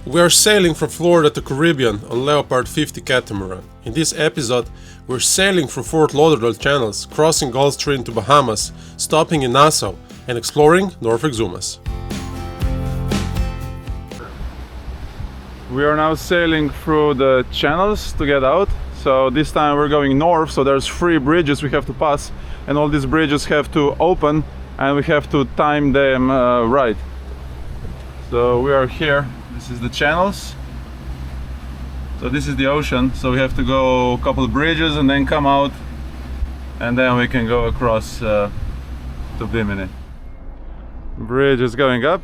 We are sailing from Florida to Caribbean on Leopard 50 Catamaran. In this episode, we're sailing through Fort Lauderdale channels, crossing Gulf Stream to Bahamas, stopping in Nassau, and exploring North Exumas. We are now sailing through the channels to get out. So this time we're going north, so there's 3 bridges we have to pass, and all these bridges have to open and we have to time them right. So we are here. This is the channels. So this is the ocean, so we have to go a couple of bridges and then come out, and then we can go across to Bimini. Bridge is going up.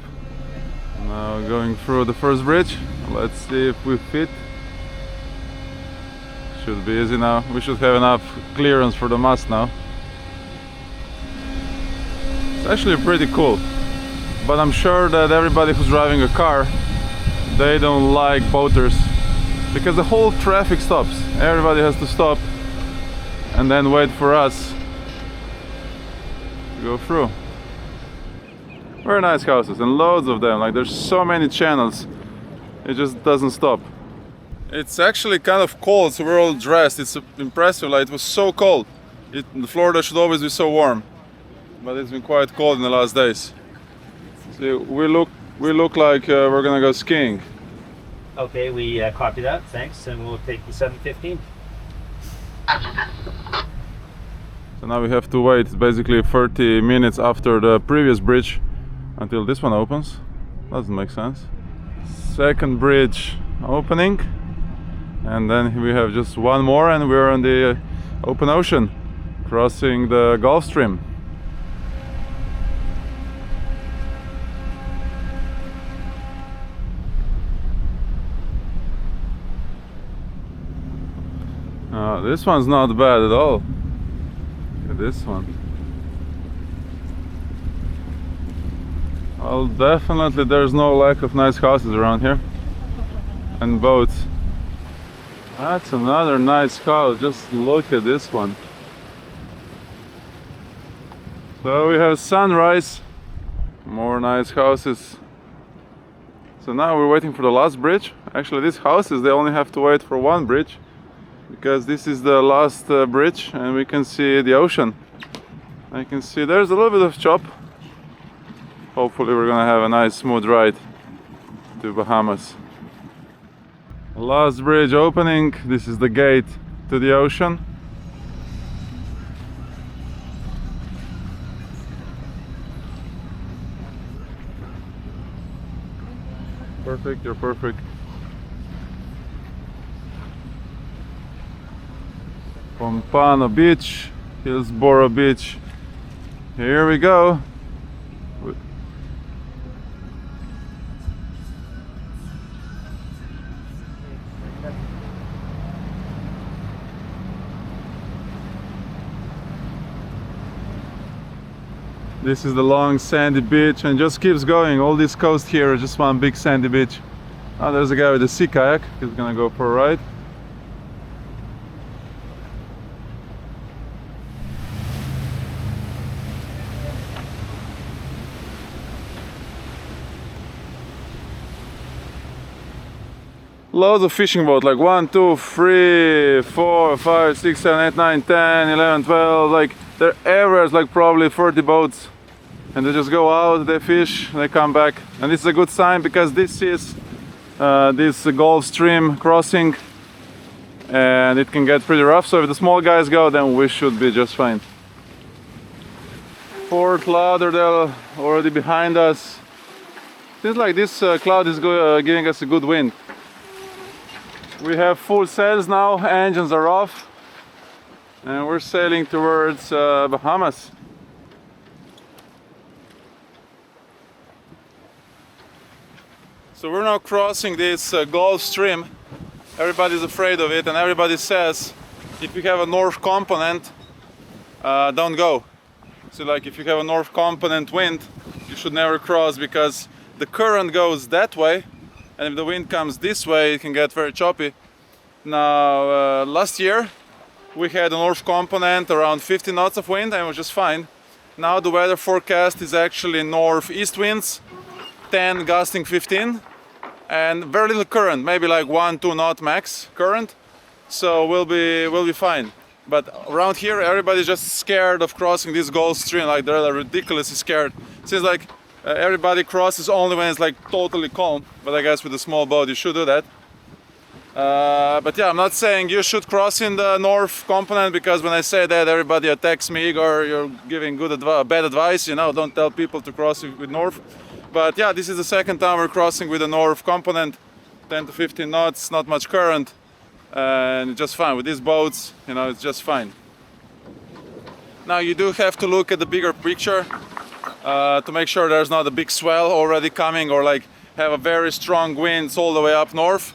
Now going through the first bridge. Let's see if we fit. Should be easy now. We should have enough clearance for the mast now. It's actually pretty cool, but I'm sure that everybody who's driving a car, they don't like boaters, because the whole traffic stops. Everybody has to stop and then wait for us to go through. Very nice houses, and loads of them. Like, there's so many channels, it just doesn't stop. It's actually kind of cold, so we're all dressed. It's impressive. Like, it was so cold. Florida should always be so warm, but it's been quite cold in the last days. See, we look like we're gonna go skiing. Okay, we copy that, thanks, and we'll take the 715. So now we have to wait basically 30 minutes after the previous bridge until this one opens. Doesn't make sense. Second bridge opening, and then we have just one more and we're on the open ocean, crossing the Gulf Stream. This one's not bad at all. Look at this one. Well, definitely there's no lack of nice houses around here and boats. That's another nice house. Just look at this one. So we have sunrise, more nice houses. So now we're waiting for the last bridge. Actually, these houses, they only have to wait for one bridge, because this is the last bridge and we can see the ocean. I can see there's a little bit of chop. Hopefully we're gonna have a nice smooth ride to Bahamas. Last bridge opening. This is the gate to the ocean. Perfect, you're perfect. Pompano Beach, Hillsborough Beach. Here we go. This is the long sandy beach and just keeps going. All this coast here is just one big sandy beach. Oh, there's a guy with a sea kayak. He's gonna go for a ride. Loads of fishing boats, like 1, 2, 3, 4, 5, 6, 7, 8, 9, 10, 11, 12, like they're everywhere. It's like probably 30 boats, and they just go out, they fish, they come back. And this is a good sign, because this is this Gulf Stream crossing and it can get pretty rough, so if the small guys go, then we should be just fine. Fort Lauderdale already behind us. Seems like this cloud is giving us a good wind. We have full sails now, engines are off, and we're sailing towards Bahamas. So we're now crossing this Gulf Stream. Everybody's afraid of it, and everybody says if you have a north component, don't go. So like, if you have a north component wind, you should never cross, because the current goes that way, and if the wind comes this way, it can get very choppy. Now, last year we had a north component around 50 knots of wind and it was just fine. Now the weather forecast is actually northeast winds, 10 gusting 15, and very little current, maybe like 1-2 knot max current. So we'll be fine. But around here, everybody's just scared of crossing this Gulf Stream. Like they're like ridiculously scared. Seems like everybody crosses only when it's like totally calm. But I guess with a small boat, you should do that. But yeah, I'm not saying you should cross in the north component, because when I say that, everybody attacks me, Igor, you're giving bad advice, you know, don't tell people to cross with north. But yeah, this is the second time we're crossing with the north component, 10 to 15 knots, not much current, and it's just fine. With these boats, you know, it's just fine. Now you do have to look at the bigger picture to make sure there's not a big swell already coming, or like have a very strong winds all the way up north.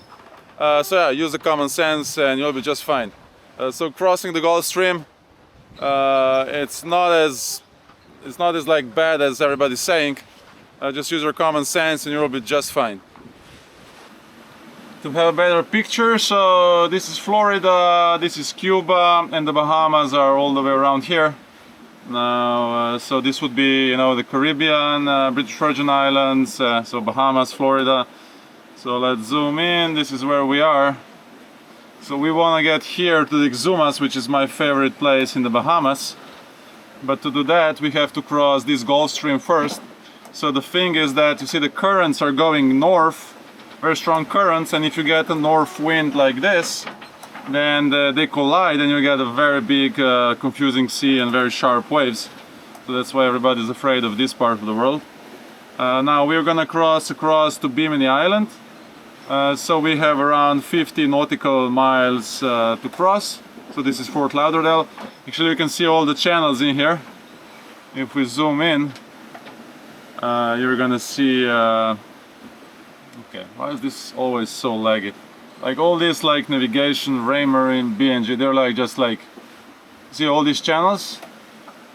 So yeah, use the common sense and you'll be just fine. So crossing the Gulf Stream, it's not as like bad as everybody's saying. Just use your common sense and you'll be just fine. To have a better picture, so this is Florida, this is Cuba, and the Bahamas are all the way around here. Now, so this would be, you know, the Caribbean, British Virgin Islands, so Bahamas, Florida. So let's zoom in, this is where we are. So we want to get here to the Exumas, which is my favorite place in the Bahamas. But to do that, we have to cross this Gulf Stream first. So the thing is that, you see, the currents are going north, very strong currents, and if you get a north wind like this, then they collide and you get a very big confusing sea and very sharp waves. So that's why everybody's afraid of this part of the world. Now we're gonna cross across to Bimini Island. So we have around 50 nautical miles to cross. So this is Fort Lauderdale. Actually, you can see all the channels in here. If we zoom in, you're gonna see okay, why is this always so laggy? Like all this, like navigation, Raymarine, BNG, they're like just like, see all these channels?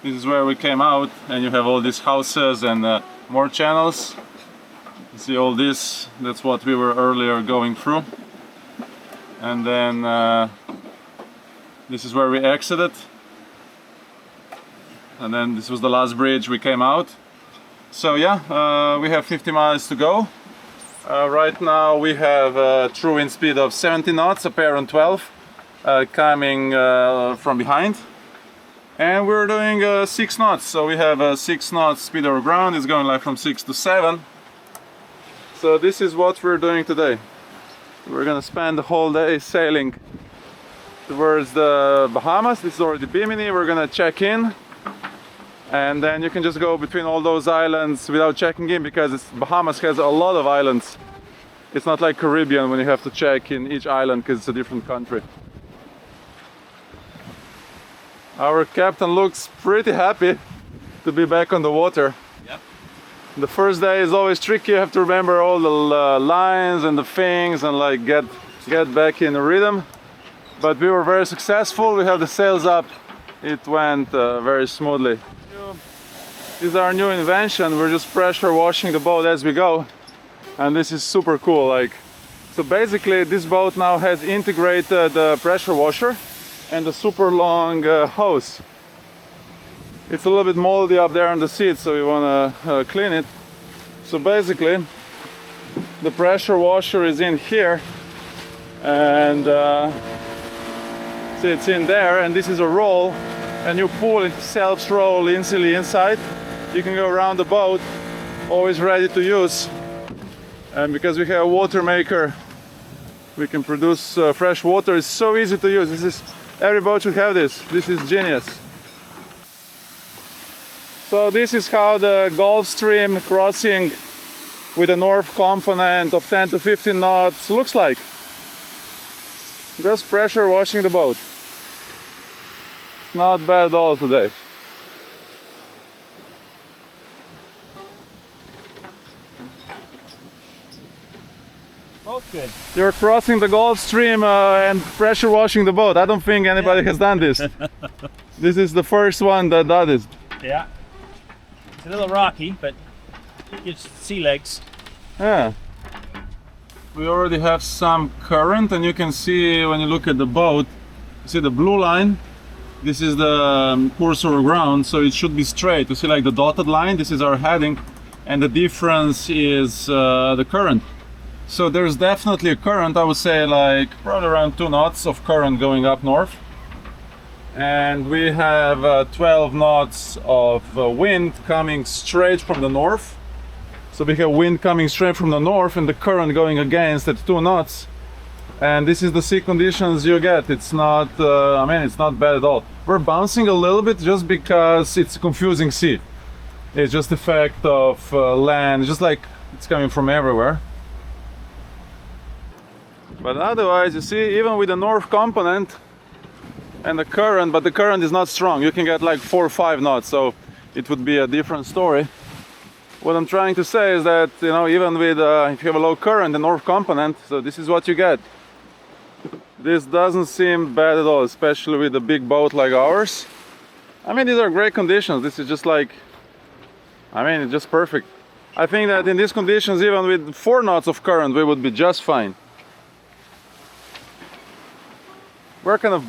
This is where we came out, and you have all these houses and more channels. You see all this, that's what we were earlier going through. And then this is where we exited. And then this was the last bridge we came out. So yeah, we have 50 miles to go. Right now we have a true wind speed of 70 knots, apparent 12, coming from behind. And we're doing 6 knots, so we have a 6 knots speed over ground. It's going like from 6 to 7. So this is what we're doing today. We're gonna spend the whole day sailing towards the Bahamas. This is already Bimini. We're gonna check in, and then you can just go between all those islands without checking in, because Bahamas has a lot of islands. It's not like Caribbean when you have to check in each island because it's a different country. Our captain looks pretty happy to be back on the water. Yep. The first day is always tricky. You have to remember all the lines and the things and like get back in the rhythm. But we were very successful. We have the sails up. It went very smoothly. This is our new invention. We're just pressure washing the boat as we go, and this is super cool. Like, so basically this boat now has integrated the pressure washer and a super long hose. It's a little bit moldy up there on the seat, so we want to clean it. So basically the pressure washer is in here, and see, it's in there, and this is a roll, and you pull, it self roll easily inside. You can go around the boat, always ready to use. And because we have a water maker, we can produce fresh water. It's so easy to use. Every boat should have this. This is genius. So this is how the Gulf Stream crossing with a north component of 10 to 15 knots looks like. Just pressure washing the boat. Not bad at all today. Both good. You're crossing the Gulf Stream and pressure washing the boat. I don't think anybody has done this. This is the first one that does it. Yeah. It's a little rocky, but it's sea legs. Yeah. We already have some current, and you can see when you look at the boat, you see the blue line. This is the course over ground, so it should be straight. You see like the dotted line, this is our heading, and the difference is the current. So there's definitely a current, I would say like probably around 2 knots of current going up north. And we have 12 knots of wind coming straight from the north. So we have wind coming straight from the north and the current going against at 2 knots. And this is the sea conditions you get. It's not, I mean, it's not bad at all. We're bouncing a little bit just because it's a confusing sea. It's just the fact of land, just like it's coming from everywhere. But otherwise, you see, even with the north component and the current, but the current is not strong. You can get like 4 or 5 knots, so it would be a different story. What I'm trying to say is that, you know, even with, if you have a low current, the north component, so this is what you get. This doesn't seem bad at all, especially with a big boat like ours. I mean, these are great conditions. This is just like, I mean, it's just perfect. I think that in these conditions, even with 4 knots of current, we would be just fine. We're kind of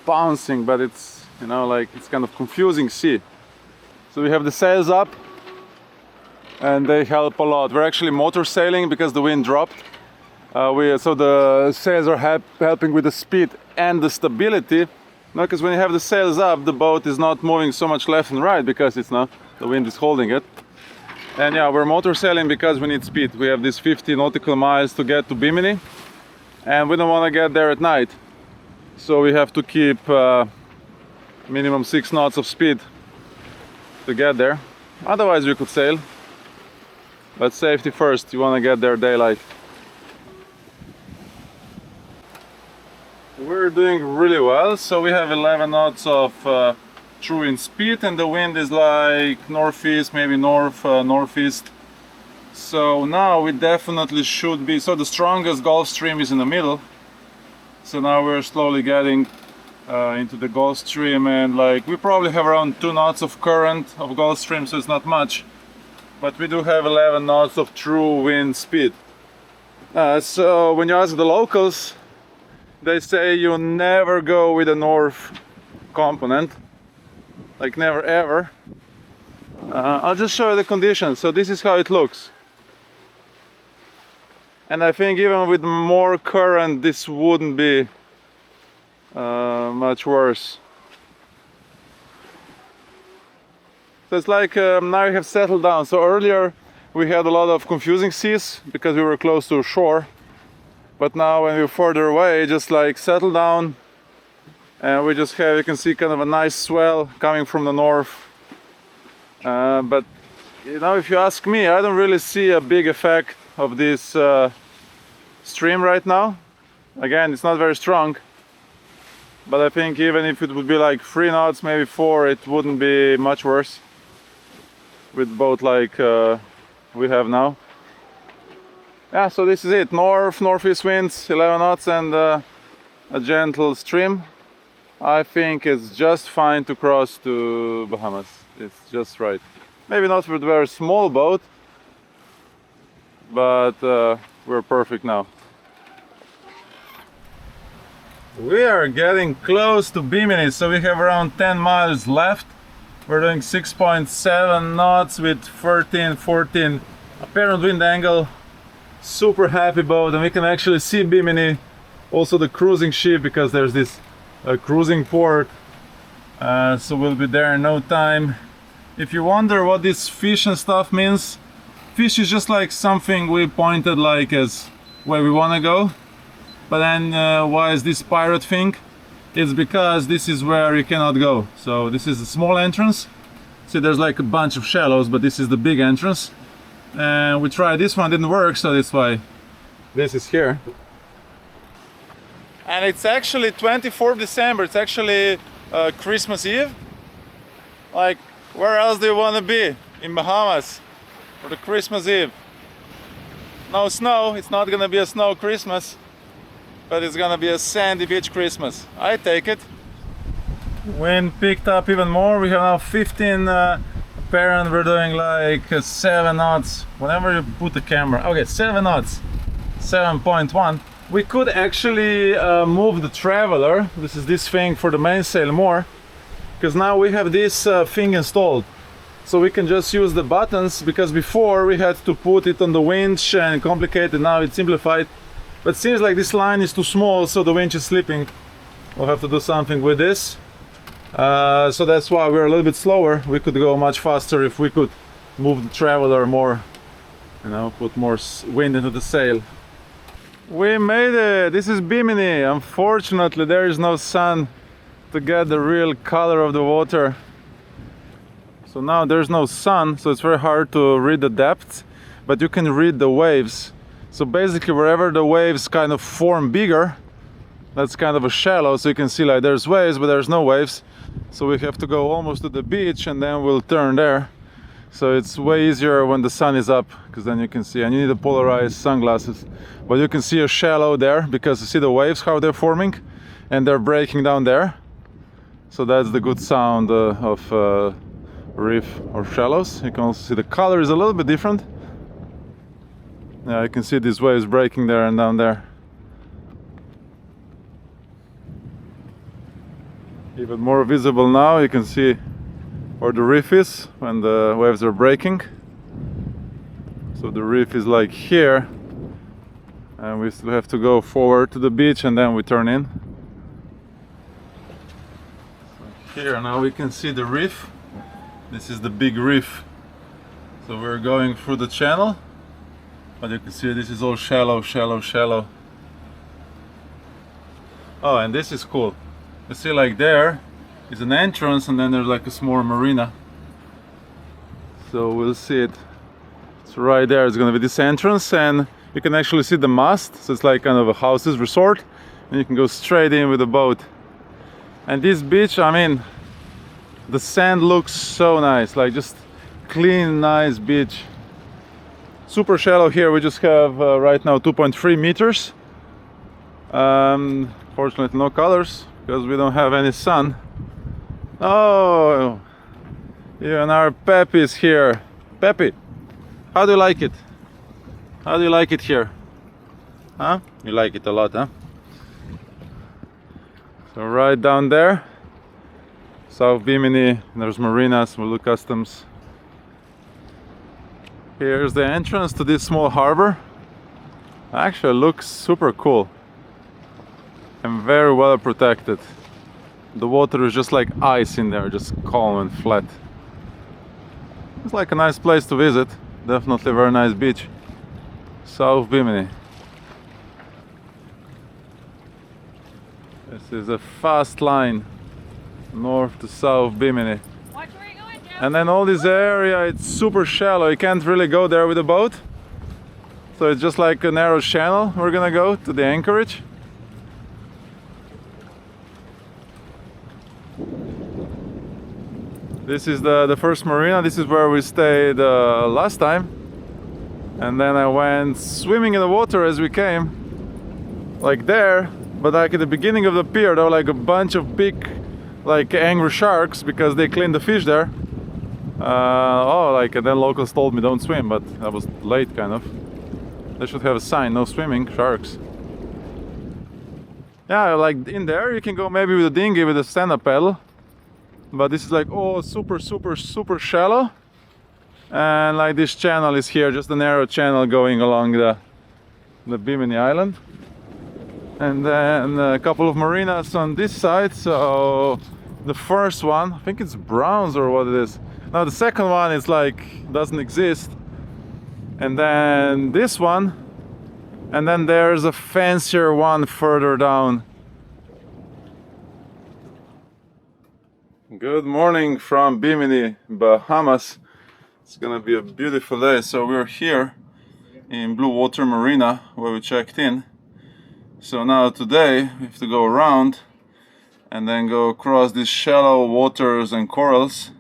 bouncing, but it's, you know, like it's kind of confusing sea. So we have the sails up and they help a lot. We're actually motor sailing because the wind dropped. So the sails are helping with the speed and the stability. Because when you have the sails up, the boat is not moving so much left and right because it's not, the wind is holding it. And yeah, we're motor sailing because we need speed. We have these 50 nautical miles to get to Bimini and we don't want to get there at night. So we have to keep minimum 6 knots of speed to get there. Otherwise we could sail. But safety first, you want to get there daylight. We're doing really well, so we have 11 knots of true wind speed and the wind is like northeast, maybe northeast. So now we definitely should be, so the strongest Gulf Stream is in the middle. So now we're slowly getting into the Gulf Stream and like we probably have around 2 knots of current of Gulf Stream, so it's not much. But we do have 11 knots of true wind speed. So when you ask the locals, they say you never go with the north component, like never ever. I'll just show you the conditions. So this is how it looks. And I think even with more current this wouldn't be much worse. So it's like now we have settled down. So earlier we had a lot of confusing seas because we were close to shore. But now when we're further away, just like settle down and we just have, you can see kind of a nice swell coming from the north. But you know, if you ask me, I don't really see a big effect of this stream right now. Again, it's not very strong, but I think even if it would be like 3 knots, maybe 4, it wouldn't be much worse with boat like we have now. Yeah, so this is it. Northeast winds, 11 knots and a gentle stream. I think it's just fine to cross to Bahamas. It's just right. Maybe not with a very small boat, but we're perfect now. We are getting close to Bimini, so we have around 10 miles left. We're doing 6.7 knots with 13, 14 apparent wind angle. Super happy boat, and we can actually see Bimini, also the cruising ship, because there's this cruising port. So we'll be there in no time. If you wonder what this fish and stuff means, fish is just like something we pointed like as where we want to go. But then why is this pirate thing? It's because this is where you cannot go. So this is a small entrance. See, there's like a bunch of shallows, but this is the big entrance. And we tried this one, didn't work, so that's why this is here. And it's actually 24th December, it's actually Christmas Eve. Like, where else do you want to be? In Bahamas for the Christmas Eve. No snow, it's not gonna be a snow Christmas, but it's gonna be a sandy beach Christmas. I take it. Wind picked up even more. We have now 15 apparent. We're doing like 7 knots. Whenever you put the camera, okay, 7 knots, 7.1. We could actually move the traveler. This is this thing for the mainsail more, because now we have this thing installed. so we can just use the buttons, because before we had to put it on the winch and complicate it. Now it's simplified, but it seems like this line is too small, so the winch is slipping. We'll have to do something with this. So that's why we're a little bit slower. We could go much faster if we could move the traveler more, you know, put more wind into the sail. We made it! This is Bimini. Unfortunately, there is no sun to get the real color of the water. So now there's no sun, so it's very hard to read the depth, but you can read the waves. So basically, wherever the waves kind of form bigger, that's kind of a shallow, so you can see like there's waves, but there's no waves. So we have to go almost to the beach and then we'll turn there. So it's way easier when the sun is up, because then you can see, and you need the polarized sunglasses. But you can see a shallow there, because you see the waves, how they're forming, and they're breaking down there. So that's the good sound of reef or shallows. You can also see the color is a little bit different. Yeah, you can see these waves breaking there and down there. Even more visible now, you can see where the reef is when the waves are breaking. So the reef is like here, and we still have to go forward to the beach and then we turn in. So here now we can see the reef. This is the big reef. So we're going through the channel, but you can see this is all shallow, shallow, shallow. Oh, and this is cool. You see, like there is an entrance, and then there's like a small marina. So we'll see it. It's right there. It's gonna be this entrance, and you can actually see the mast. So it's like kind of a houses resort, and you can go straight in with the boat. And this beach, I mean, the sand looks so nice, like just clean, nice beach. Super shallow here. We just have right now 2.3 meters. Fortunately, no colors, because we don't have any sun. Oh, even our Peppy is here. Peppy, how do you like it? How do you like it here? Huh? You like it a lot, huh? So right down there, South Bimini, there's marinas, Mulu Customs. Here's the entrance to this small harbor. Actually, it looks super cool and very well protected. The water is just like ice in there, just calm and flat. It's like a nice place to visit. Definitely a very nice beach. South Bimini. This is a fast line north to South Bimini. Watch where you're going, Joe. And then all this area, it's super shallow. You can't really go there with a boat. So it's just like a narrow channel. We're gonna go to the anchorage. This is the first marina. This is where we stayed last time. And then I went swimming in the water as we came, like there. But like at the beginning of the pier, there were like a bunch of big, like angry sharks, because they cleaned the fish there. And then locals told me don't swim, but I was late kind of. They should have a sign, no swimming, sharks. Yeah, like in there you can go maybe with a dinghy with a stand-up paddle. But this is like, oh, super, super, super shallow. And like this channel is here, just a narrow channel going along the Bimini Island. And then a couple of marinas on this side. So the first one, I think it's Browns or what it is. Now the second one is like, doesn't exist. And then this one. And then there's a fancier one further down. Good morning from Bimini, Bahamas. It's gonna be a beautiful day. So we're here in Blue Water Marina where we checked in. So now today we have to go around and then go across these shallow waters and corals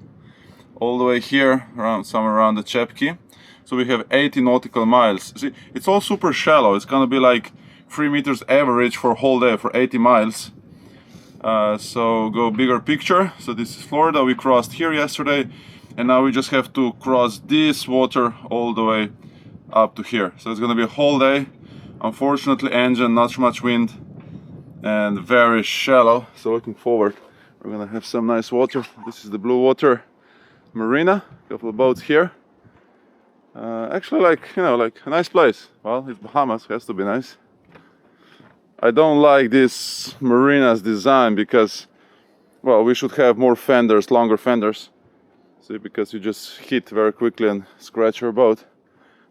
all the way here, somewhere around the Chepki. So we have 80 nautical miles. See, it's all super shallow. It's gonna be like 3 meters average for a whole day for 80 miles. So go bigger picture. So this is Florida. We crossed here yesterday, and now we just have to cross this water all the way up to here. So it's gonna be a whole day. Unfortunately, engine, not much wind, and very shallow. So looking forward, we're gonna have some nice water. This is the Blue Water Marina. couple of boats here. Actually, like a nice place. Well, it's Bahamas, has to be nice. I don't like this marina's design because, well, we should have more fenders, longer fenders. See, because you just hit very quickly and scratch your boat.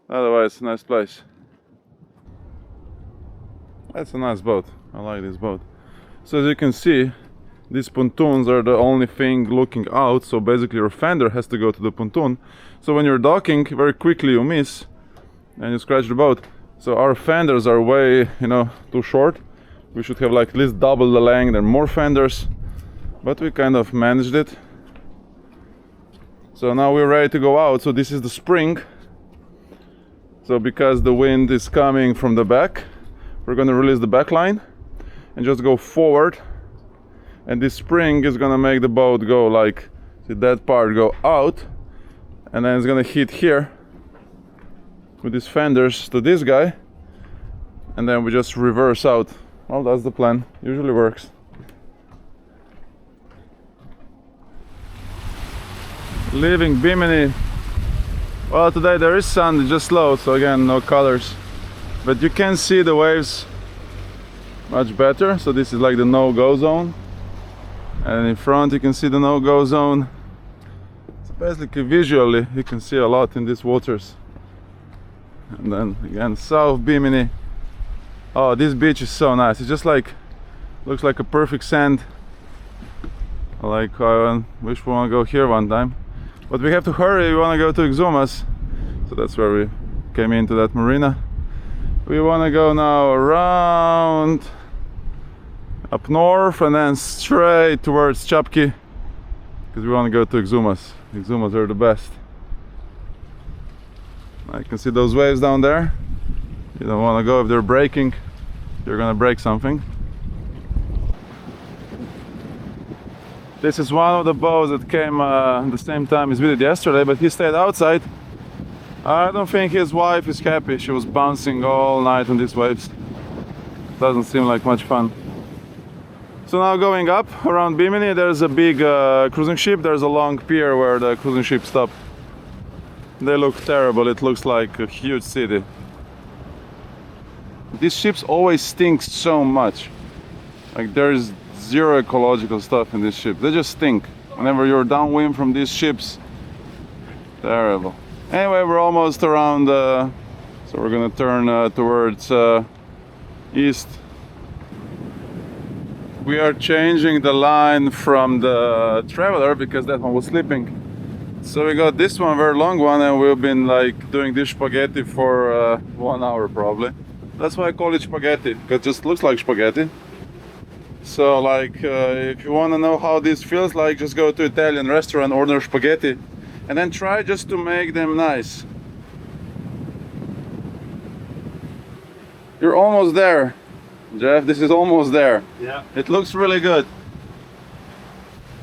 Otherwise, nice place. That's a nice boat. I like this boat. So as you can see, these pontoons are the only thing looking out. So basically your fender has to go to the pontoon. So when you're docking, very quickly you miss and you scratch the boat. So our fenders are way, too short. We should have like at least double the length and more fenders. But we kind of managed it. So now we're ready to go out. So this is the spring. So because the wind is coming from the back, we're going to release the back line and just go forward. And this spring is going to make the boat go like, see that part go out. And then it's going to hit here with these fenders to this guy. And then we just reverse out. Well, that's the plan. Usually works. Leaving Bimini. Well, today there is sun, it's just low, so again, no colors. But you can see the waves much better. So this is like the no-go zone. And in front you can see the no-go zone. So basically, visually, you can see a lot in these waters. And then again, South Bimini. Oh, this beach is so nice. It's just like, looks like a perfect sand. Like, I wish we want to go here one time. But we have to hurry, we want to go to Exumas. So that's where we came into that marina. We want to go now around up north and then straight towards Chapki, because we want to go to Exumas. Exumas are the best. I can see those waves down there. You don't want to go if they're breaking. You're gonna break something. This is one of the boats that came at the same time as we did yesterday, but he stayed outside. I don't think his wife is happy. She was bouncing all night on these waves. Doesn't seem like much fun. So now going up around Bimini, there's a big cruising ship. There's a long pier where the cruising ships stop. They look terrible. It looks like a huge city. These ships always stink so much. Like there's zero ecological stuff in this ship. They just stink. Whenever you're downwind from these ships, terrible. Anyway, we're almost around, so we're gonna turn towards east. We are changing the line from the Traveler because that one was slipping. So we got this one, very long one, and we've been like doing this spaghetti for 1 hour probably. That's why I call it spaghetti, because it just looks like spaghetti. So like, if you want to know how this feels like, just go to Italian restaurant, order spaghetti, and then try just to make them nice. You're almost there, Jeff. This is almost there. Yeah. It looks really good.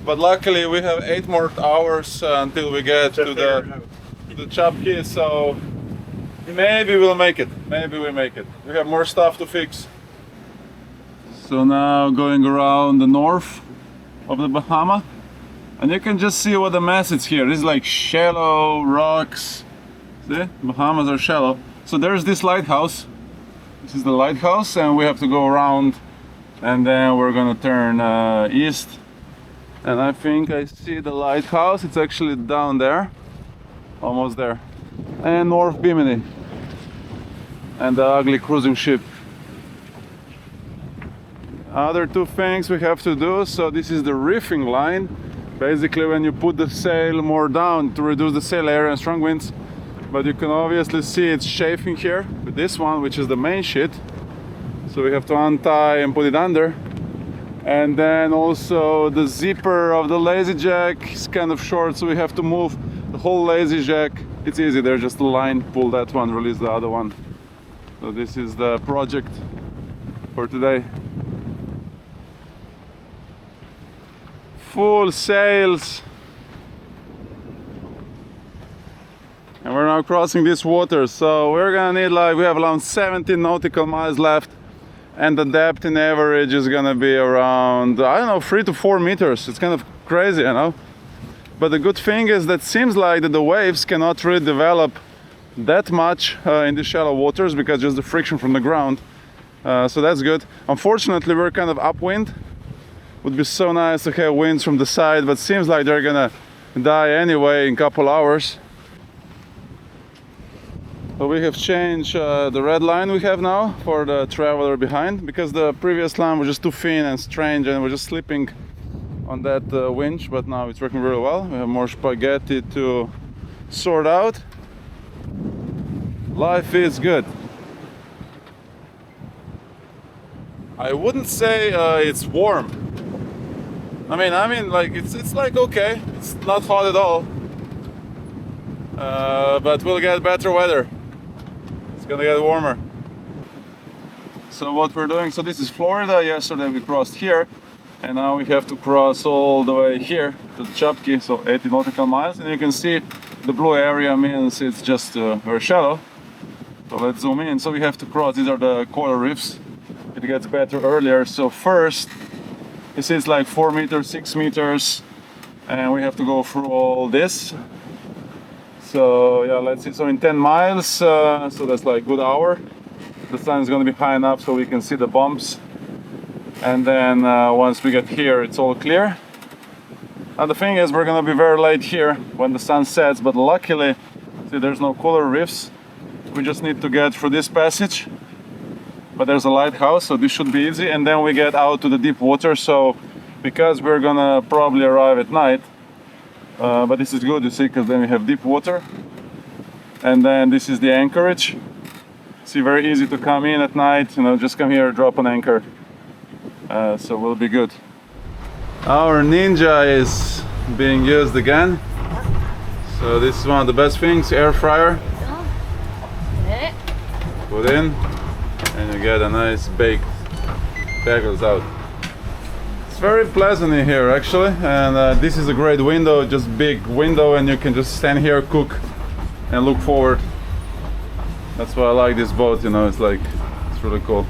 But luckily we have 8 more hours until we get to the Chapki, so maybe we'll make it. Maybe we make it. We have more stuff to fix. So now going around the north of the Bahama, and you can just see what a mess it's here. This is like shallow rocks. See? Bahamas are shallow. So there's this lighthouse. This is the lighthouse, and we have to go around, and then we're gonna turn east. And I think I see the lighthouse. It's actually down there, almost there. And North Bimini, and the ugly cruising ship. Other 2 things we have to do. So this is the reefing line. Basically when you put the sail more down to reduce the sail area and strong winds. But you can obviously see it's chafing here with this one, which is the main sheet. So we have to untie and put it under. And then also the zipper of the lazy jack is kind of short, so we have to move the whole lazy jack. It's easy, there's just a line, pull that one, release the other one. So this is the project for today. Full sails. And we're now crossing this water, so we're gonna need like, we have around 17 nautical miles left. And the depth in average is gonna be around, I don't know, 3 to 4 meters. It's kind of crazy, you know. But the good thing is that seems like that the waves cannot really develop that much in the shallow waters because just the friction from the ground. So that's good. Unfortunately, we're kind of upwind. Would be so nice to have winds from the side, but seems like they're gonna die anyway in a couple hours. So we have changed the red line we have now for the traveler behind, because the previous line was just too thin and strange and we're just slipping on that winch, but now it's working really well. We have more spaghetti to sort out. Life is good. I wouldn't say it's warm. I mean, like it's like okay. It's not hot at all. But we'll get better weather. It's gonna get warmer. So what we're doing, so this is Florida. Yesterday we crossed here, and now we have to cross all the way here to Chapki, so 80 nautical miles. And you can see the blue area means it's just very shallow. So let's zoom in. So we have to cross, these are the coral reefs. It gets better earlier. So first, this is like 4 meters, 6 meters, and we have to go through all this. So yeah, let's see. So in 10 miles, so that's like a good hour. The sun is going to be high enough so we can see the bumps. And then once we get here, it's all clear. Now the thing is, we're going to be very late here when the sun sets, but luckily, see, there's no coral reefs. We just need to get through this passage. But there's a lighthouse, so this should be easy. And then we get out to the deep water. So because we're gonna probably arrive at night, but this is good, you see, because then we have deep water. And then this is the anchorage. See, very easy to come in at night, you know, just come here, drop an anchor. So we'll be good. Our Ninja is being used again. So this is one of the best things, air fryer. Put in, and you get a nice baked bagels out. It's very pleasant in here actually, and this is a great window, just big window, and you can just stand here, cook, and look forward. That's why I like this boat, you know, it's really cool.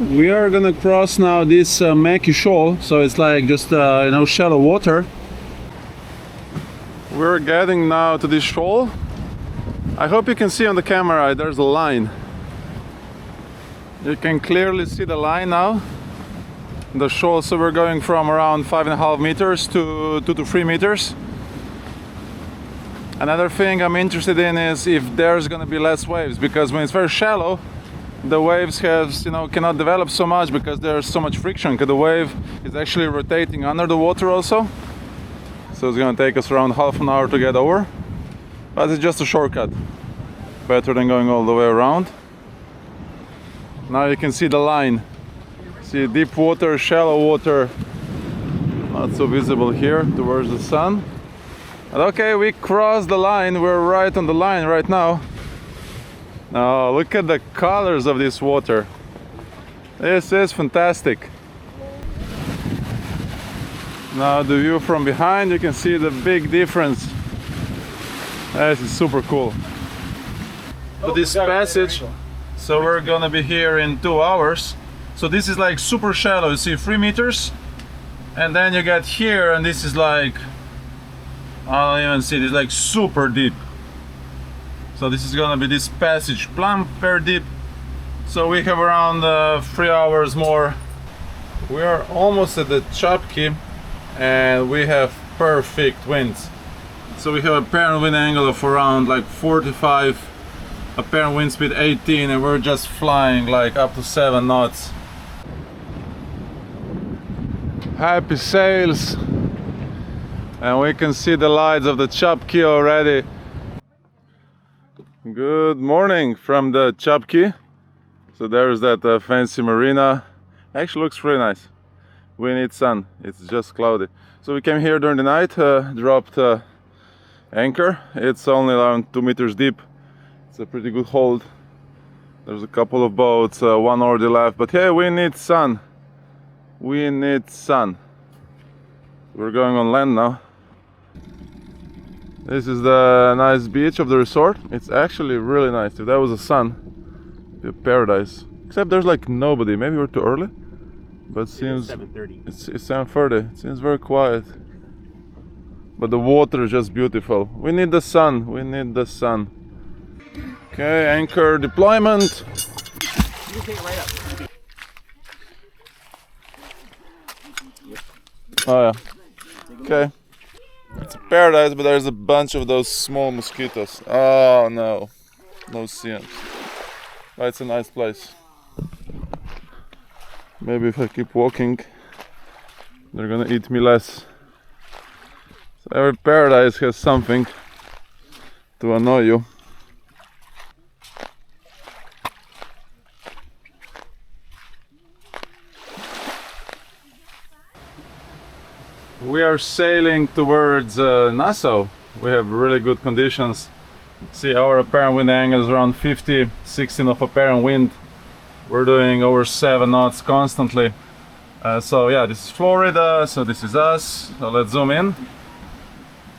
We are gonna cross now this Mackey Shoal, so it's like just you know, shallow water. We're getting now to this shoal. I hope you can see on the camera, there's a line. You can clearly see the line now. The shoal, so we're going from around 5.5 meters to 2 to 3 meters. Another thing I'm interested in is if there's gonna be less waves, because when it's very shallow, the waves cannot develop so much because there's so much friction, because the wave is actually rotating under the water also. So it's gonna take us around half an hour to get over. But it's just a shortcut, better than going all the way around. Now you can see the line. See deep water, shallow water, not so visible here towards the sun. But okay, we crossed the line, we're right on the line right now. Now look at the colors of this water. This is fantastic. Now the view from behind, you can see the big difference. This is super cool. This passage, so we're gonna be here in 2 hours. So this is like super shallow, you see 3 meters, and then you get here and this is like, I don't even see, it's like super deep. So this is gonna be this passage, plumb very deep. So we have around 3 hours more. We are almost at the Chapki and we have perfect winds. So we have a apparent wind angle of around like 45, apparent wind speed 18, and we're just flying like up to 7 knots. Happy sails, and we can see the lights of the Chapki already. Good morning from the Chapki. So there's that fancy marina. Actually looks really nice. We need sun, it's just cloudy. So we came here during the night, dropped anchor. It's only around 2 meters deep. It's a pretty good hold. There's a couple of boats, one already left, but hey, we need sun. We need sun. We're going on land now. This is the nice beach of the resort. It's actually really nice. If that was the sun, it'd be a paradise. Except there's like nobody. Maybe we're too early. But seems 7:30. it's 7:30. It seems very quiet. But the water is just beautiful. We need the sun. We need the sun. Okay, anchor deployment. You can take it right up. Oh yeah. Okay. It's a paradise, but there's a bunch of those small mosquitoes. Oh no. No CMs. But it's a nice place. Maybe if I keep walking, they're gonna eat me less. So every paradise has something to annoy you. We are sailing towards Nassau. We have really good conditions. See, our apparent wind angle is around 50, 16 of apparent wind. We're doing over 7 knots constantly. So yeah, this is Florida, so this is us. So let's zoom in.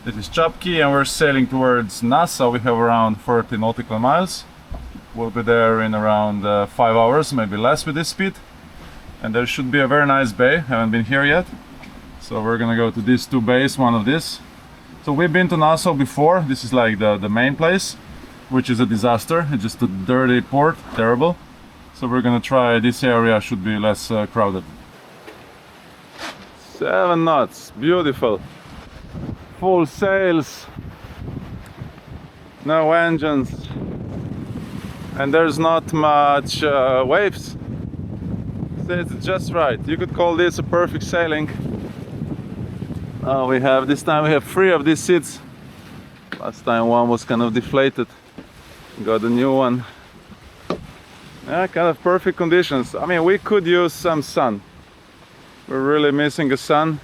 This is Chapki and we're sailing towards Nassau. We have around 30 nautical miles. We'll be there in around 5 hours, maybe less with this speed. And there should be a very nice bay. Haven't been here yet. So we're gonna go to these 2 bays, one of this. So we've been to Nassau before. This is like the main place, which is a disaster. It's just a dirty port, terrible. So we're gonna try this area, should be less crowded. 7 knots, beautiful. Full sails, no engines, and there's not much waves. So it's just right. You could call this a perfect sailing. We have this time we have 3 of these seats. Last time one was kind of deflated. Got a new one. Yeah, kind of perfect conditions. I mean, we could use some sun. We're really missing a sun.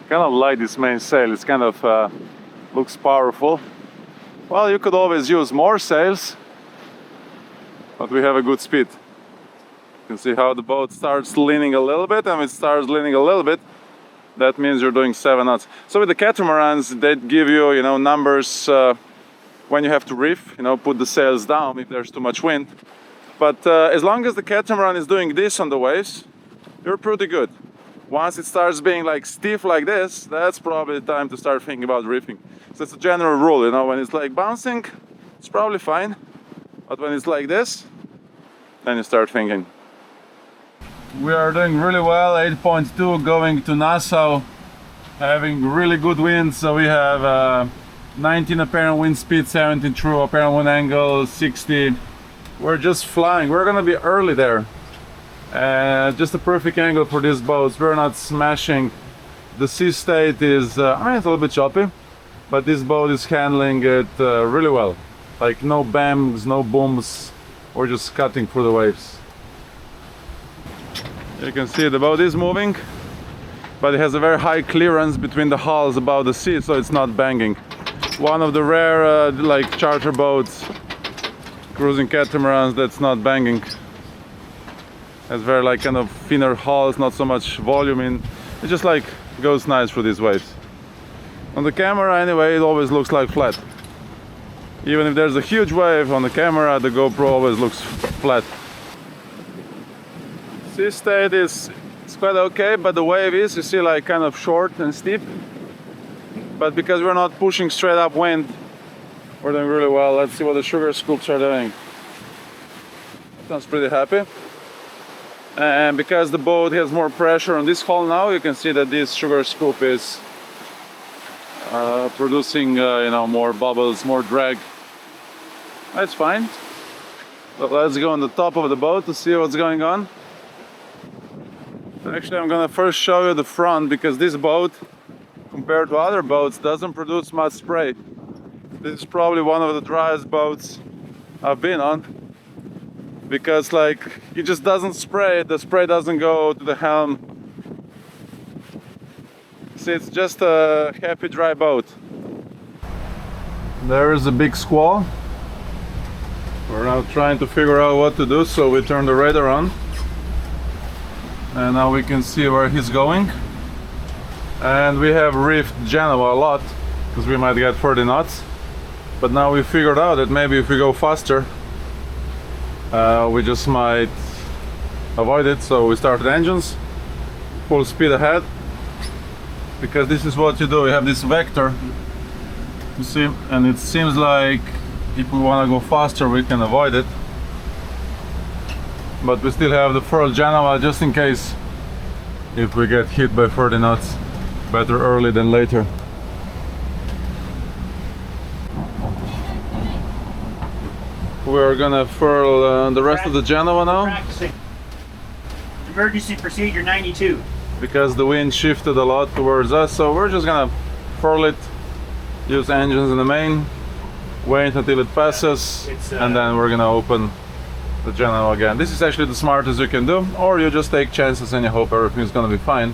Kind of like this main sail. It's kind of looks powerful. Well, you could always use more sails, but we have a good speed. You can see how the boat starts leaning a little bit, and it starts leaning a little bit. That means you're doing 7 knots. So with the catamarans, they give you, you know, numbers when you have to reef. You know, put the sails down if there's too much wind. But as long as the catamaran is doing this on the waves, you're pretty good. Once it starts being like stiff like this, that's probably the time to start thinking about reefing. So it's a general rule, you know, when it's like bouncing, it's probably fine. But when it's like this, then you start thinking. We are doing really well, 8.2 going to Nassau, having really good winds. So we have 19 apparent wind speed, 17 true apparent wind angle, 60. We're just flying. We're gonna be early there. Just a perfect angle for these boats. We're not smashing. The sea state is, I mean, it's a little bit choppy, but this boat is handling it really well. Like no bangs, no booms. We're just cutting through the waves. You can see the boat is moving, but it has a very high clearance between the hulls above the sea, so it's not banging. One of the rare like charter boats, cruising catamarans, that's not banging. Has very like kind of thinner hulls, not so much volume in. It just like goes nice through these waves. On the camera anyway, it always looks like flat. Even if there's a huge wave on the camera, the GoPro always looks flat. Sea state is quite okay, but the wave is, you see, like kind of short and steep. But because we're not pushing straight up wind, we're doing really well. Let's see what the sugar scoops are doing. Sounds pretty happy. And because the boat has more pressure on this hull now, you can see that this sugar scoop is producing you know, more bubbles, more drag. That's fine. But let's go on the top of the boat to see what's going on. Actually, I'm gonna first show you the front, because this boat, compared to other boats, doesn't produce much spray. This is probably one of the driest boats I've been on, because like it just doesn't spray. The spray doesn't go to the helm. See, it's just a happy dry boat. There is a big squall. We're now trying to figure out what to do, so we turn the radar on. And now we can see where he's going. And we have reefed Genoa a lot, because we might get 30 knots. But now we figured out that maybe if we go faster, we just might avoid it, so we started engines, full speed ahead, because this is what you do. You have this vector, you see, and it seems like if we want to go faster we can avoid it, but we still have the furled Genoa just in case if we get hit by 30 knots. Better early than later. We're gonna furl the rest of the Genoa now. Practicing. Emergency procedure 92. Because the wind shifted a lot towards us, so we're just gonna furl it, use engines in the main, wait until it passes, and then we're gonna open the Genoa again. This is actually the smartest you can do, or you just take chances and you hope everything's gonna be fine.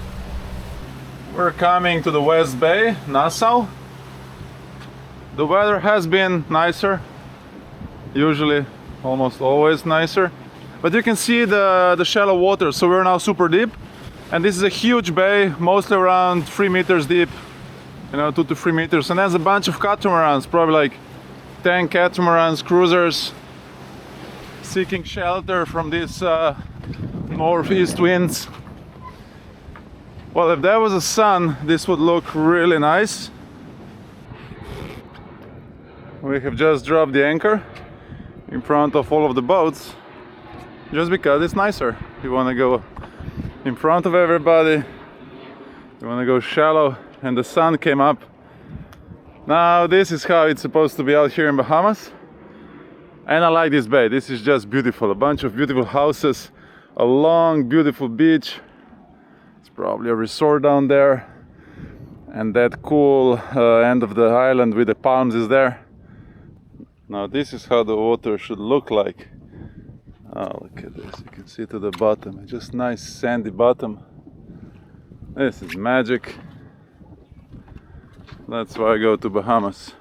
We're coming to the West Bay, Nassau. The weather has been nicer, usually almost always nicer, but you can see the shallow water, so we're now super deep, and this is a huge bay, mostly around 3 meters deep, you know, 2 to 3 meters, and there's a bunch of catamarans, probably like 10 catamarans, cruisers, seeking shelter from these northeast winds. Well, if there was a sun, this would look really nice. We have just dropped the anchor in front of all of the boats, just because it's nicer. You want to go in front of everybody, you want to go shallow, and the sun came up. Now this is how it's supposed to be out here in Bahamas, and I like this bay. This is just beautiful. A bunch of beautiful houses, a long beautiful beach. It's probably a resort down there, and that cool end of the island with the palms is there. Now this is how the water should look like. Oh, look at this, you can see to the bottom, just nice sandy bottom. This is magic. That's why I go to Bahamas.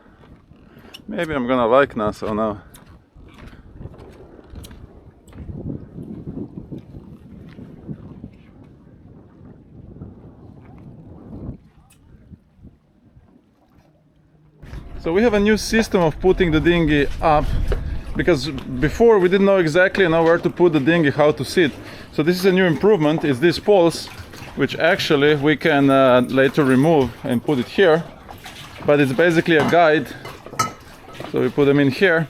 Maybe I'm gonna like Nassau now. So we have a new system of putting the dinghy up, because before we didn't know exactly where to put the dinghy, how to sit. So this is a new improvement. It's these poles, which actually we can later remove and put it here. But it's basically a guide. So we put them in here,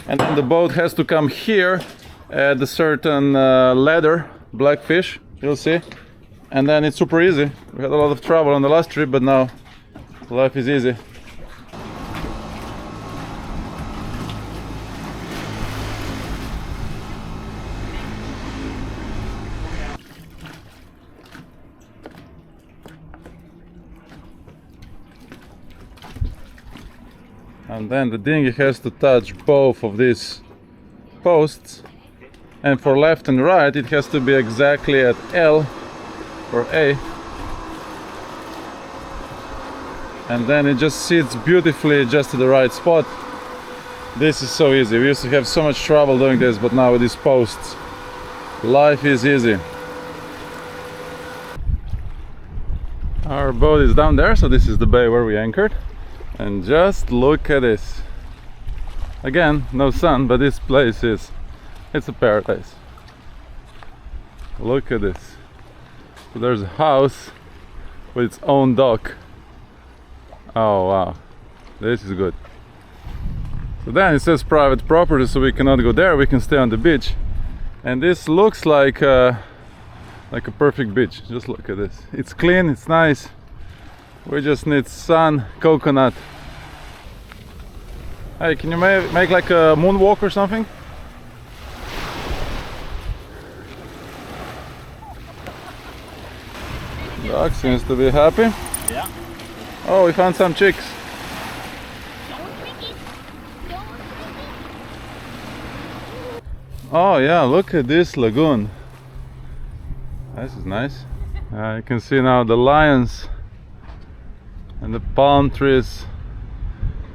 and then the boat has to come here at a certain ladder, blackfish, you'll see. And then it's super easy. We had a lot of trouble on the last trip, but now life is easy. And then the dinghy has to touch both of these posts, and for left and right it has to be exactly at L or A, and then it just sits beautifully just to the right spot. This is so easy. We used to have so much trouble doing this, but now with these posts life is easy. Our boat is down there, so this is the bay where we anchored. And just look at this. Again, no sun, but this place it's a paradise. Look at this. So there's a house with its own dock. Oh wow, this is good. So then it says private property, so we cannot go there, we can stay on the beach. And this looks like a perfect beach. Just look at this. It's clean, it's nice. We just need sun, coconut. Hey, can you make like a moonwalk or something? Dog seems to be happy. Yeah. Oh, we found some chicks. Oh yeah, look at this lagoon. This is nice. You can see now the lions and the palm trees.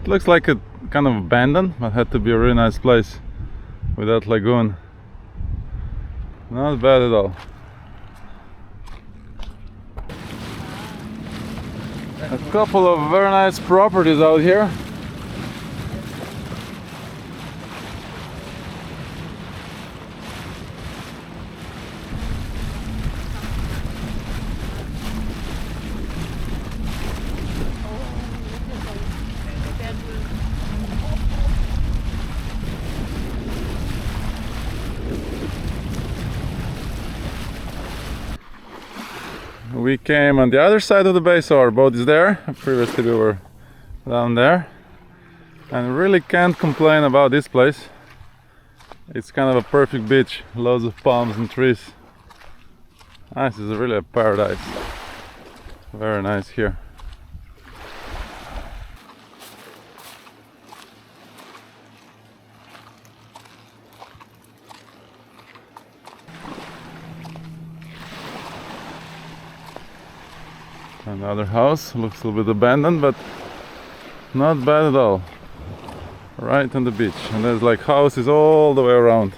It looks like a kind of abandoned, but had to be a really nice place with that lagoon. Not bad at all. A couple of very nice properties out here. We came on the other side of the bay, so our boat is there. Previously we were down there. And really can't complain about this place. It's kind of a perfect beach, loads of palms and trees. This is really a paradise. Very nice here. Another house, looks a little bit abandoned, but not bad at all. Right on the beach, and there's like houses all the way around.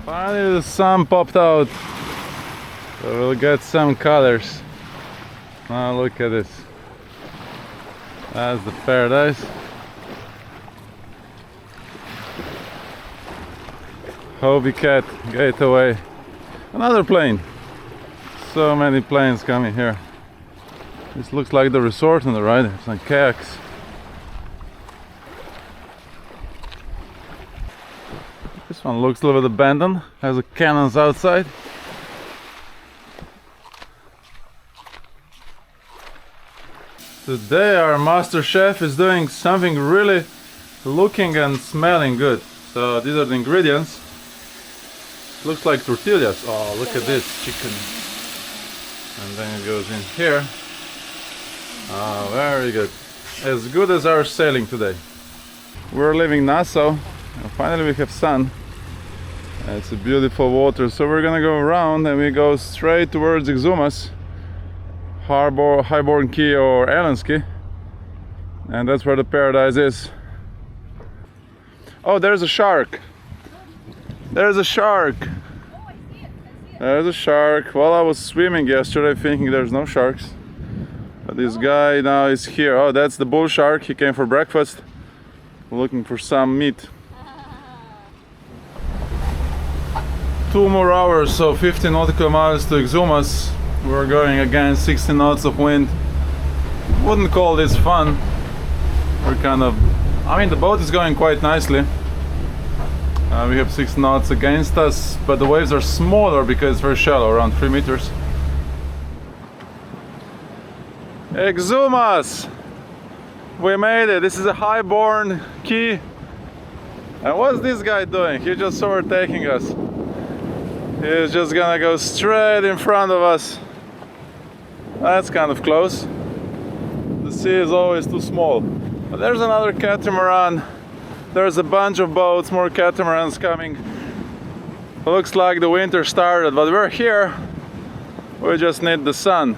Finally the sun popped out, so we'll get some colors. Now look at this. That's the paradise. Hobie Cat Gateway. Another plane. So many planes coming here. This looks like the resort on the right. There's some kayaks. This one looks a little bit abandoned, has a cannons outside. Today our master chef is doing something really looking and smelling good. So these are the ingredients. Looks like tortillas. Oh, look at this chicken. And then it goes in here. Oh, very good. As good as our sailing today. We're leaving Nassau and finally we have sun. It's a beautiful water, so we're gonna go around and we go straight towards Exumas, Highborn Key or Allen's Key, and that's where the paradise is. Oh, there's a shark! There's a shark! There's a shark. Well, I was swimming yesterday thinking there's no sharks, but this guy now is here. Oh, that's the bull shark. He came for breakfast, looking for some meat. 2 more hours, so 50 nautical miles to Exumas. We're going against 60 knots of wind. Wouldn't call this fun. We're kind of... I mean, the boat is going quite nicely. We have 6 knots against us, but the waves are smaller because it's very shallow, around 3 meters. Exumas! We made it. This is a Highborn Key. And what's this guy doing? He's just overtaking us. He's just gonna go straight in front of us. That's kind of close. The sea is always too small. But there's another catamaran. There's a bunch of boats, more catamarans coming. It looks like the winter started, but we're here. We just need the sun.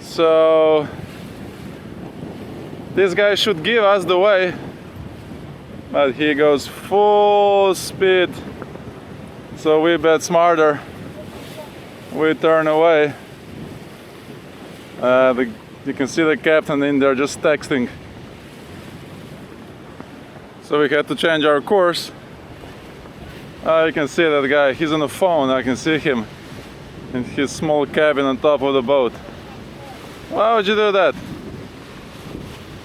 So this guy should give us the way, but he goes full speed, so we bet smarter. We turn away. You can see the captain in there just texting, so we had to change our course. You can see that guy, he's on the phone. I can see him in his small cabin on top of the boat. Why would you do that?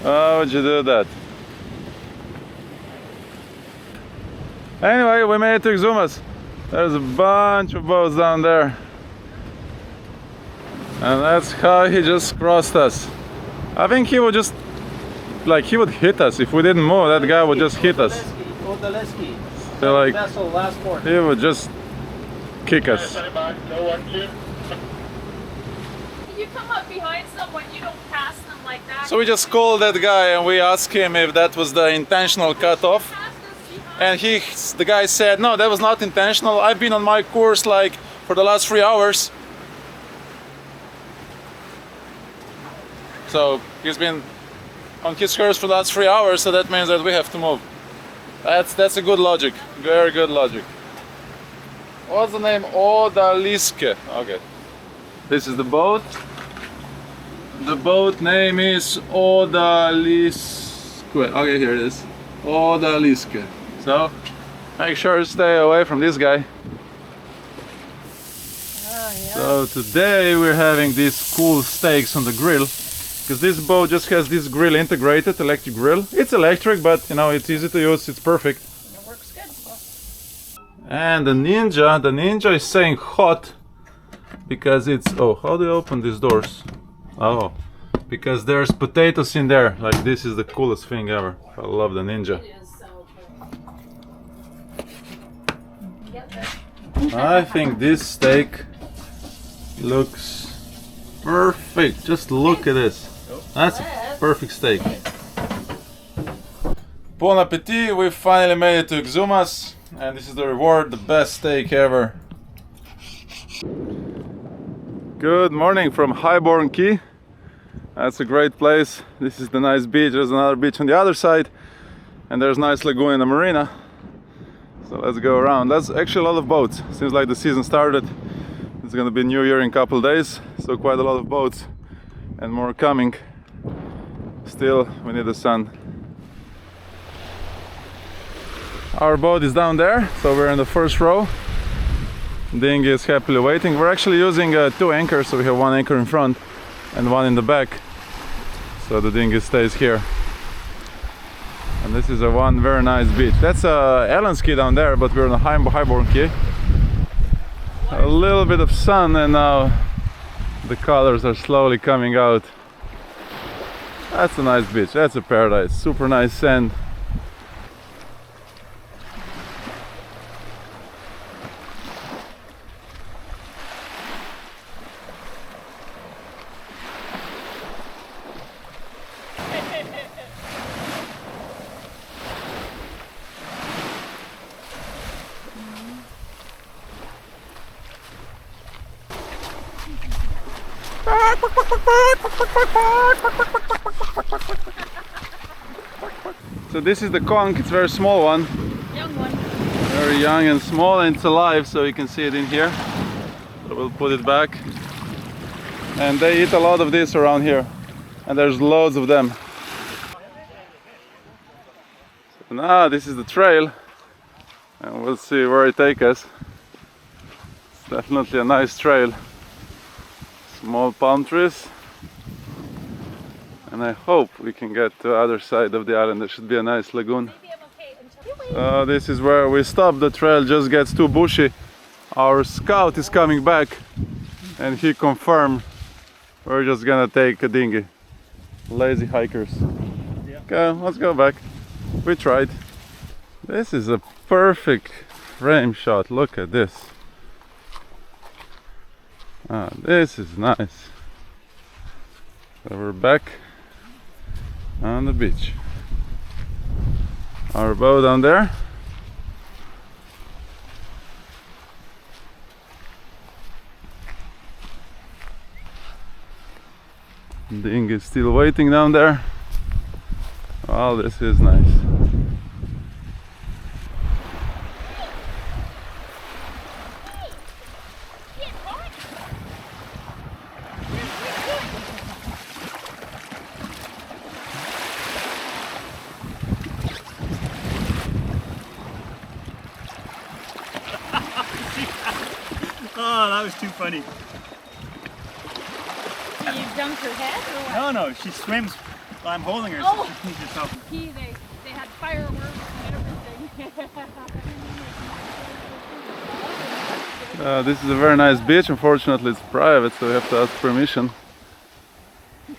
Why would you do that? Anyway, we made it to Exumas. There's a bunch of boats down there. And that's how he just crossed us. I think he would just, like, he would hit us. If we didn't move, that guy would just hit us. So, like, he would just kick us. You come up behind someone, you don't pass them like that. So we just called that guy and we asked him if that was the intentional cutoff. And the guy said, no, that was not intentional. I've been on my course like for the last 3 hours. So he's been on Kids Curves for the last 3 hours, so that means that we have to move. That's a good logic, very good logic. What's the name? Odaliske. Okay. This is the boat. The boat name is Odaliske. Okay, here it is. Odaliske. So, make sure to stay away from this guy. So today we're having these cool steaks on the grill, because this boat just has this grill integrated, electric grill. It's electric, but you know, it's easy to use, it's perfect. It works good. And the ninja is saying hot because it's, oh, how do you open these doors? Oh, because there's potatoes in there. Like, this is the coolest thing ever. I love the ninja. It is so I think this steak looks perfect. Just look at this. That's a perfect steak. Bon appetit, we finally made it to Exumas, and this is the reward, the best steak ever. Good morning from Highborn Key. That's a great place. This is the nice beach. There's another beach on the other side, and there's a nice lagoon in the marina. So let's go around. That's actually a lot of boats. Seems like the season started. It's gonna be New Year in a couple days, so quite a lot of boats and more coming. Still, we need the sun. Our boat is down there, so we're in the first row. Dinghy is happily waiting. We're actually using 2 anchors, so we have 1 anchor in front and 1 in the back, so the dinghy stays here. And this is one very nice beach. That's Ellen's Key down there, but we're on the Highborn Key. A little bit of sun, and now the colors are slowly coming out. That's a nice beach. That's a paradise. Super nice sand. So this is the conch. It's a very small one. young one. Very young and small, and it's alive, so you can see it in here. So we'll put it back. And they eat a lot of this around here, and there's loads of them. So now this is the trail, and we'll see where it takes us. It's definitely a nice trail. Small palm trees, and I hope we can get to the other side of the island. There should be a nice lagoon. This is where we stop. The trail just gets too bushy. Our scout is coming back, and he confirmed we're just gonna take a dinghy. Lazy hikers. Okay, let's go back. We tried. This is a perfect frame shot. Look at this. This is nice. So we're back on the beach. Our boat down there. Dinghy is still waiting down there. Well, this is nice. Oh, that was too funny. So you dunked her head or what? No, no, she swims while I'm holding her. Oh. So she cleans herself. They had fireworks and everything. This is a very nice beach. Unfortunately, it's private, so we have to ask permission. It's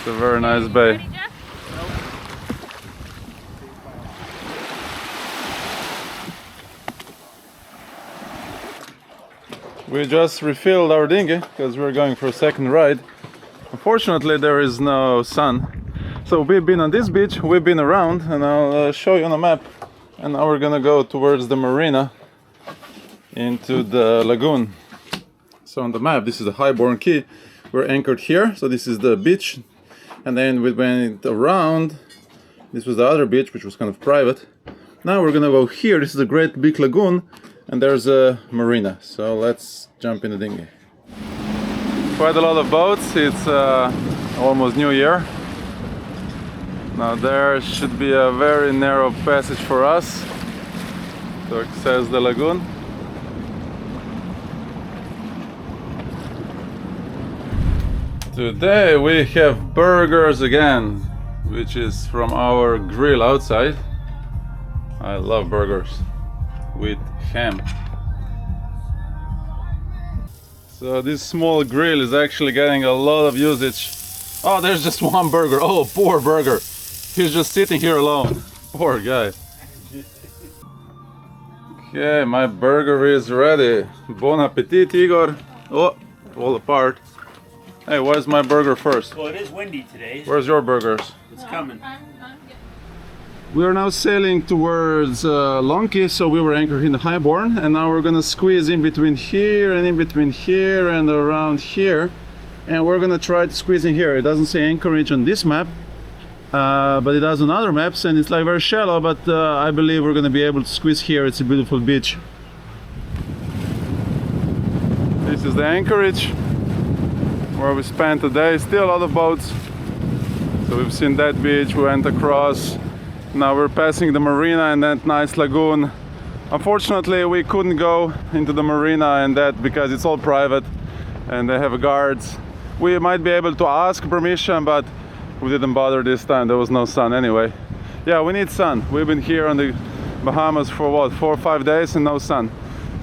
a very nice bay. Ready, Jeff? We just refilled our dinghy because we're going for a second ride. Unfortunately, there is no sun. So we've been on this beach, we've been around, and I'll show you on a map. And now we're gonna go towards the marina into the lagoon. So on the map, this is the Highborn Key. We're anchored here, so this is the beach. and then we went around. This was the other beach, which was kind of private. Now we're gonna go here. This is a great big lagoon, and there's a marina. So let's jump in the dinghy. Quite a lot of boats. It's almost New Year. Now there should be a very narrow passage for us to access the lagoon. Today we have burgers again, which is from our grill outside. I love burgers with ham. So this small grill is actually getting a lot of usage. Oh, there's just one burger. Oh, poor burger. He's just sitting here alone. Poor guy. Okay, my burger is ready. Bon appetit, Igor. Oh, fall apart. Hey, where's my burger first? Well, it is windy today. Where's your burgers? It's coming. We are now sailing towards Lonki, so we were anchored in the Highborn, and now we're gonna squeeze in between here and in between here and around here, and we're gonna try to squeeze in here. It doesn't say anchorage on this map, but it does on other maps, and it's like very shallow, but I believe we're gonna be able to squeeze here. It's a beautiful beach. This is the anchorage where we spent today. Still a lot of boats. So we've seen that beach, we went across. Now we're passing the marina and that nice lagoon. Unfortunately, we couldn't go into the marina and that because it's all private and they have guards. We might be able to ask permission, but we didn't bother this time. There was no sun anyway. Yeah, we need sun. We've been here on the Bahamas for what, 4 or 5 days and no sun.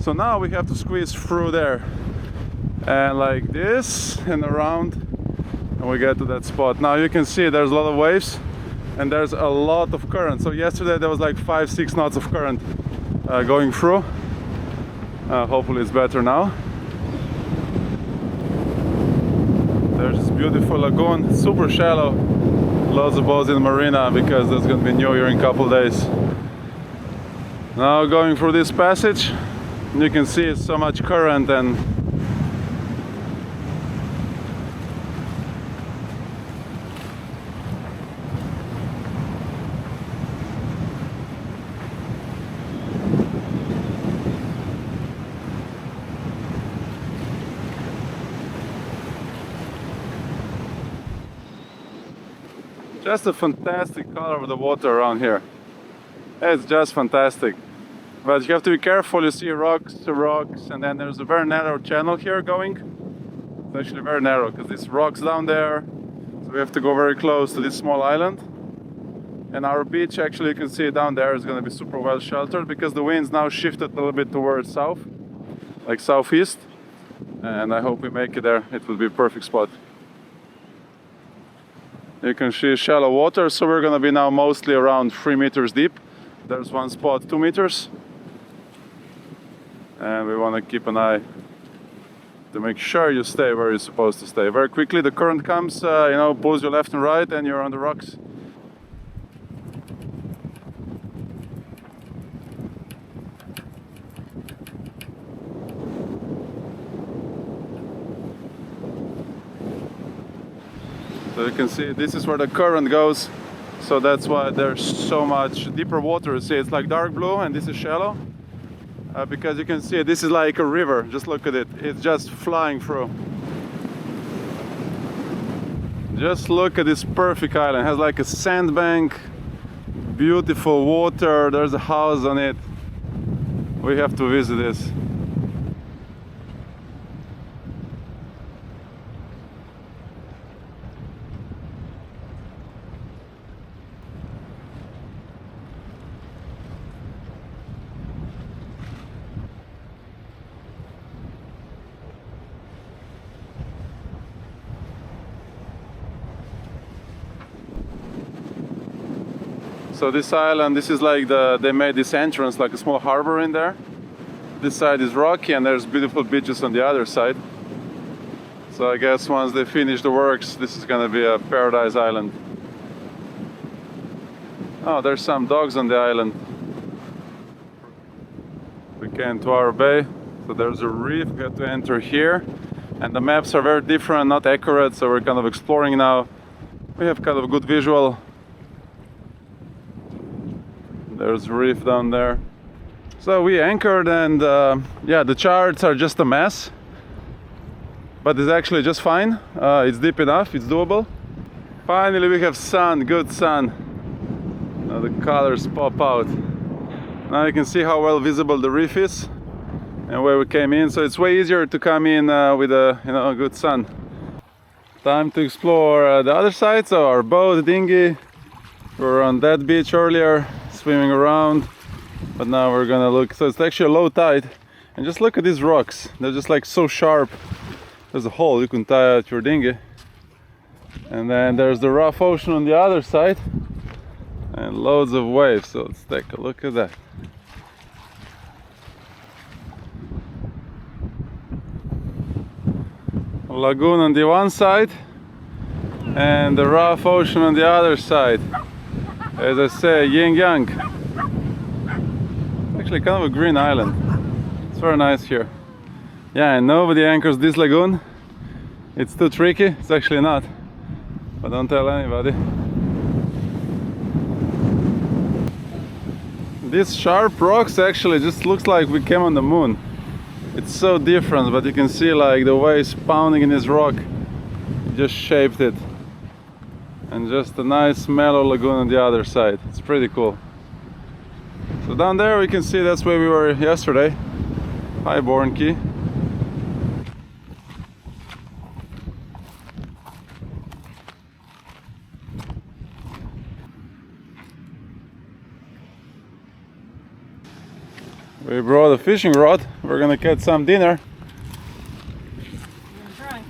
So now we have to squeeze through there and like this and around, and we get to that spot. Now you can see there's a lot of waves and there's a lot of current. So yesterday there was like 5-6 knots of current going through. Hopefully it's better now. There's this beautiful lagoon, super shallow. Lots of boats in the marina because there's going to be New Year in a couple days. Now going through this passage, you can see it's so much current and just a fantastic color of the water around here. It's just fantastic. But you have to be careful, you see rocks, and then there's a very narrow channel here going. It's actually very narrow because there's rocks down there. So we have to go very close to this small island. And our beach, actually you can see down there, is going to be super well sheltered because the wind's now shifted a little bit towards south, like southeast. And I hope we make it there. It will be a perfect spot. You can see shallow water, so we're going to be now mostly around 3 meters deep. There's one spot 2 meters. And we want to keep an eye to make sure you stay where you're supposed to stay. Very quickly the current comes, pulls you left and right and you're on the rocks. So you can see this is where the current goes, so that's why there's so much deeper water. You see it's like dark blue and this is shallow, because you can see this is like a river. Just look at it, it's just flying through. Just look at this perfect island. It has like a sandbank, beautiful water, there's a house on it. We have to visit this. So this island, this is like they made this entrance like a small harbor in there. This side is rocky and there's beautiful beaches on the other side. So I guess once they finish the works, this is gonna be a paradise island. Oh, there's some dogs on the island. We came to our bay, so there's a reef, we have to enter here. And the maps are very different, not accurate, so we're kind of exploring now. We have kind of a good visual. There's a reef down there. So we anchored, and yeah, the charts are just a mess, but it's actually just fine. It's deep enough, it's doable. Finally we have sun, good sun. Now the colors pop out. Now you can see how well visible the reef is and where we came in, so it's way easier to come in with a good sun. Time to explore the other side. So our boat, dinghy, we were on that beach earlier, swimming around, but now we're gonna look. So it's actually a low tide, and just look at these rocks. They're just like so sharp. There's a hole you can tie out your dinghy, and then there's the rough ocean on the other side, and loads of waves. So let's take a look at that. Lagoon on the one side and the rough ocean on the other side. As I say, yin yang. Actually kind of a green island. It's very nice here. Yeah, and nobody anchors this lagoon. It's too tricky. It's actually not, but don't tell anybody. These sharp rocks actually just looks like we came on the moon. It's so different, but you can see like the waves pounding in this rock just shaped it. And just a nice mellow lagoon on the other side. It's pretty cool. So down there we can see that's where we were yesterday. Highborn Key. We brought a fishing rod. We're gonna catch some dinner. Try.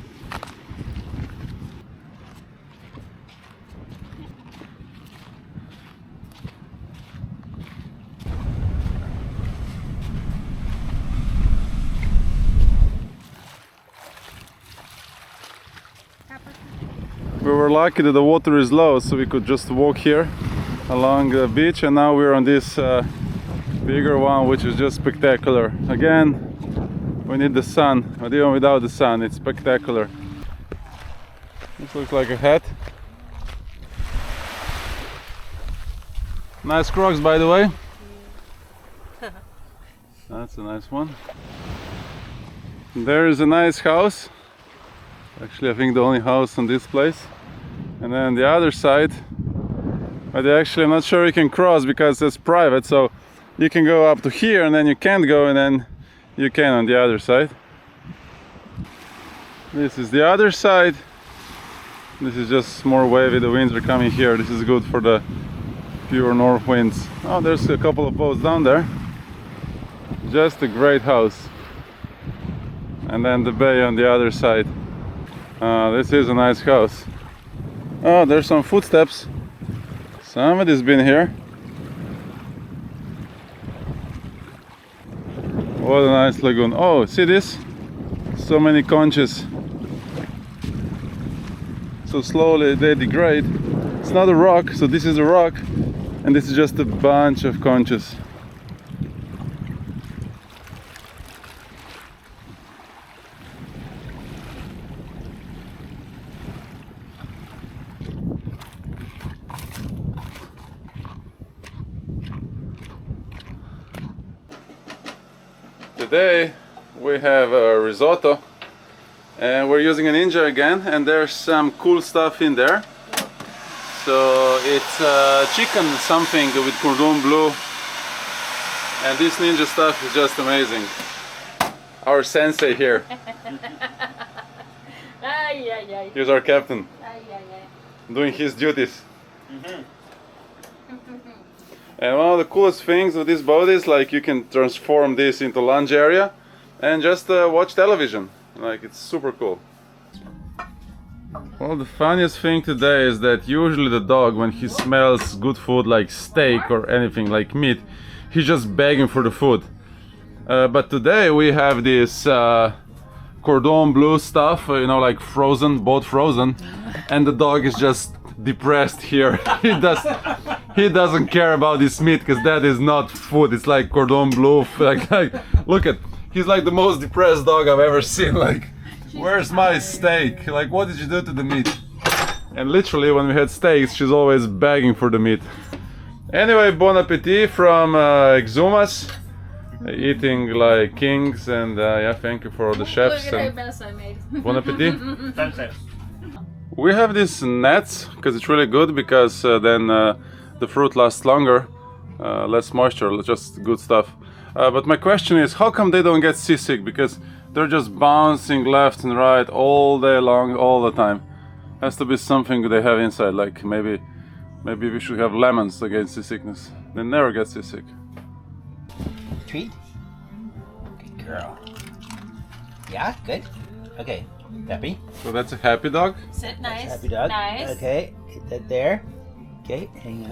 We were lucky that the water is low, so we could just walk here along the beach, and now we're on this bigger one, which is just spectacular. Again, we need the sun, but even without the sun, it's spectacular. This looks like a hat. Nice Crocs, by the way. That's a nice one. There is a nice house. Actually, I think the only house on this place. And then the other side, but actually I'm not sure you can cross because it's private, so you can go up to here and then you can't go, and then you can on the other side. This is the other side. This is just more wavy, the winds are coming here. This is good for the pure north winds. Oh, there's a couple of boats down there. Just a great house. And then the bay on the other side. This is a nice house. Oh, there's some footsteps. Somebody's been here. What a nice lagoon. Oh, see this? So many conches. So slowly they degrade. It's not a rock, so this is a rock, and this is just a bunch of conches. Today we have a risotto, and we're using a Ninja again, and there's some cool stuff in there. So it's chicken something with cordon bleu, and this Ninja stuff is just amazing. Our sensei here. Ay, ay, ay. Here's our captain, Ay, ay, ay. doing his duties. And one of the coolest things with this boat is like you can transform this into lounge area and just watch television. Like, it's super cool. Well, the funniest thing today is that usually the dog, when he smells good food like steak or anything like meat, he's just begging for the food. But today we have this cordon bleu stuff, you know, like frozen, both frozen, and the dog is just depressed here. He doesn't care about this meat because that is not food. It's like cordon bleu. Like look at, he's like the most depressed dog I've ever seen. Like, where's my steak? Like, what did you do to the meat? And literally, when we had steaks, she's always begging for the meat. Anyway, bon appetit from Exumas. Eating like kings, and yeah, thank you for all the chefs. Look at And that mess I made. bon appetit. Sunset. We have these nets because it's really good because then the fruit lasts longer, less moisture, just good stuff. But my question is, how come they don't get seasick? Because they're just bouncing left and right all day long, all the time. Has to be something they have inside, like maybe we should have lemons against seasickness. They never get seasick. Treat? Good girl. Yeah, good. Okay, happy. So that's a happy dog. Sit nice. Happy dog. Nice. Okay, get that there. Okay, hang on.